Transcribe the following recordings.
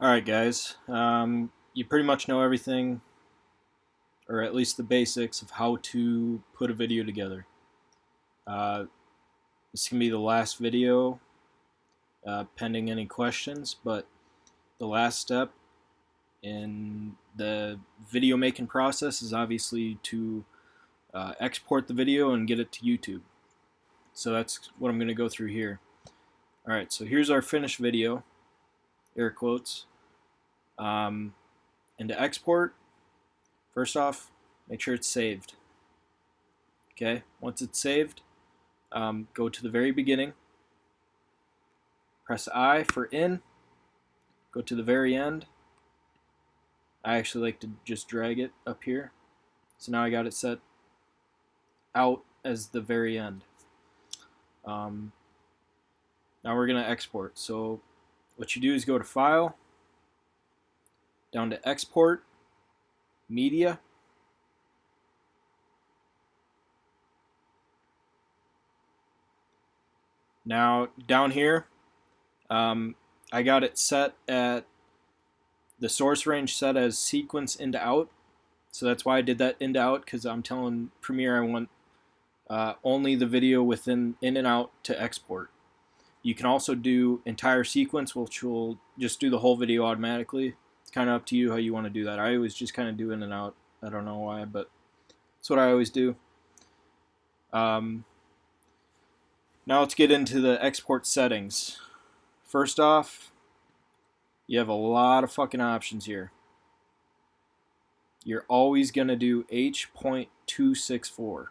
Alright guys, you pretty much know everything, or at least the basics of how to put a video together. Uh, this can be the last video, pending any questions, but the last step in the video making process is obviously to export the video and get it to YouTube. So that's what I'm going to go through here. Alright, so here's our finished video, air quotes. And to export, first off, make sure it's saved. Okay, once it's saved, go to the very beginning, press I for in, go to the very end. I actually like to just drag it up here. So now I got it set out as the very end. Now we're going to export. So what you do is go to File, down to Export, Media. Now down here, I got it set at the source range set as sequence into out. So that's why I did that into out, because I'm telling Premiere I want only the video within in and out to export. You can also do entire sequence, which will just do the whole video automatically. It's kind of up to you how you want to do that. I always just kind of do in and out. I don't know why, but that's what I always do. Now let's get into the export settings. First off, you have a lot of fucking options here. You're always going to do H.264.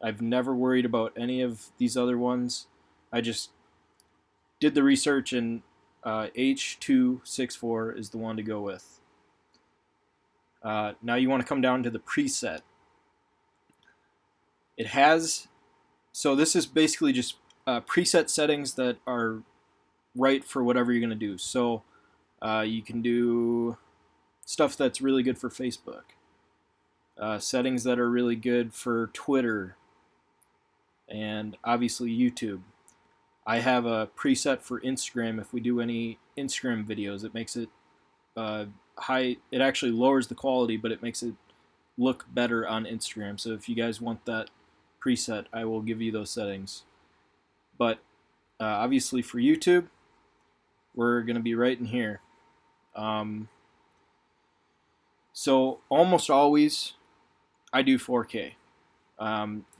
I've never worried about any of these other ones. I just did the research, and H.264 is the one to go with. Now you want to come down to the preset. It has, so this is basically just preset settings that are right for whatever you're going to do. So you can do stuff that's really good for Facebook, settings that are really good for Twitter, and obviously YouTube. I have a preset for Instagram. If we do any Instagram videos, it makes it high. It actually lowers the quality, but it makes it look better on Instagram. So if you guys want that preset, I will give you those settings. But obviously for YouTube, we're going to be right in here. So almost always I do 4K.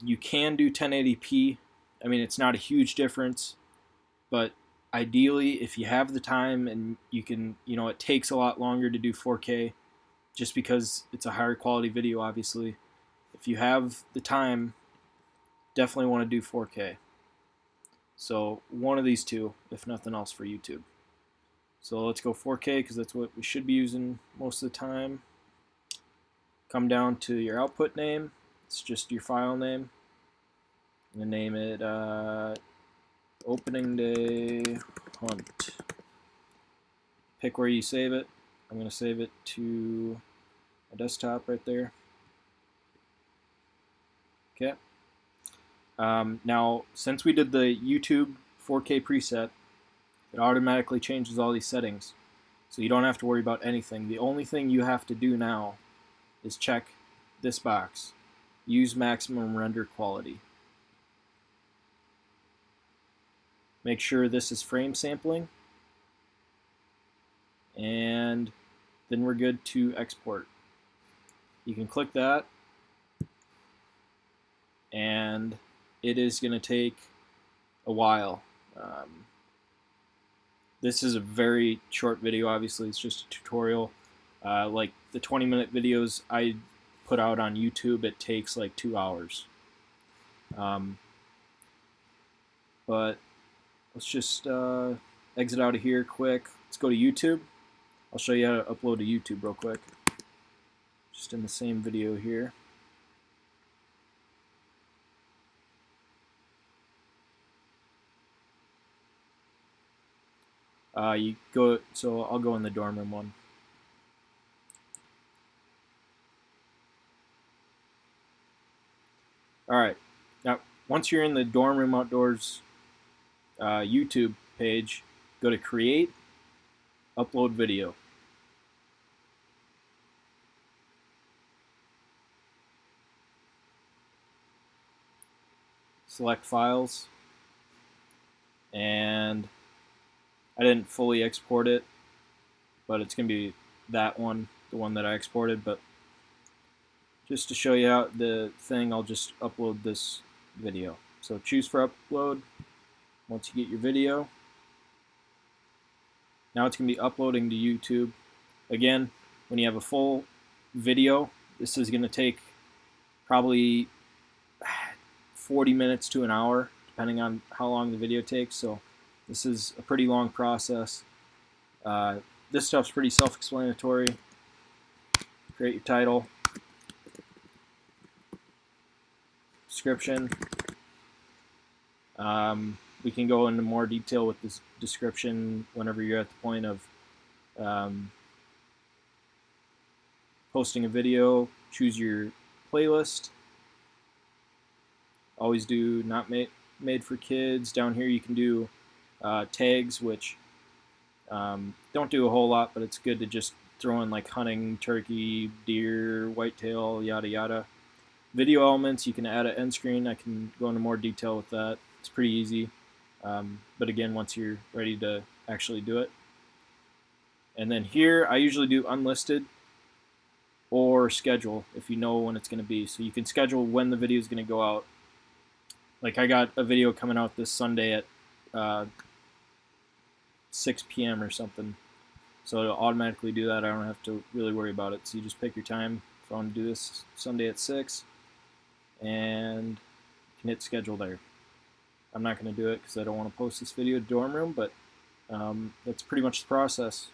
You can do 1080p. I mean, it's not a huge difference, but ideally, if you have the time and you can, it takes a lot longer to do 4K just because it's a higher quality video, obviously. If you have the time, definitely want to do 4K. So one of these two, if nothing else, for YouTube. So let's go 4K because that's what we should be using most of the time. Come down to your output name. It's just your file name. I'm going to name it Opening Day Hunt. Pick where you save it. I'm going to save it to my desktop right there. Okay. Now, since we did the YouTube 4K preset, it automatically changes all these settings. So you don't have to worry about anything. The only thing you have to do now is check this box. Use maximum render quality. Make sure this is frame sampling. And then we're good to export. You can click that. And it is going to take a while. This is a very short video, obviously. It's just a tutorial. Like the 20-minute videos I put out on YouTube, it takes like 2 hours. But let's just exit out of here quick. Let's go to YouTube. I'll show you how to upload to YouTube real quick. Just in the same video here. So I'll go in the dorm room one. Alright, now once you're in the dorm room outdoors YouTube page, go to create, upload video. Select files, and I didn't fully export it, but it's going to be that one, the one that I exported. But just to show you how the thing, I'll just upload this video. So choose for upload. Once you get your video, now it's going to be uploading to YouTube. Again, when you have a full video, this is going to take probably 40 minutes to an hour, depending on how long the video takes. So this is a pretty long process. This stuff's pretty self-explanatory. Create your title, description. We can go into more detail with this description whenever you're at the point of posting a video. Choose your playlist. Always do not made for kids. Down here you can do tags, which don't do a whole lot, but it's good to just throw in like hunting, turkey, deer, whitetail, yada yada. Video elements, you can add an end screen. I can go into more detail with that. It's pretty easy. But again, once you're ready to actually do it. And then here, I usually do unlisted or schedule if you know when it's going to be. So you can schedule when the video is going to go out. Like I got a video coming out this Sunday at 6 p.m. or something. So it'll automatically do that. I don't have to really worry about it. So you just pick your time. If I want to do this Sunday at 6, and you can hit schedule there. I'm not going to do it because I don't want to post this video to dorm room, but that's pretty much the process.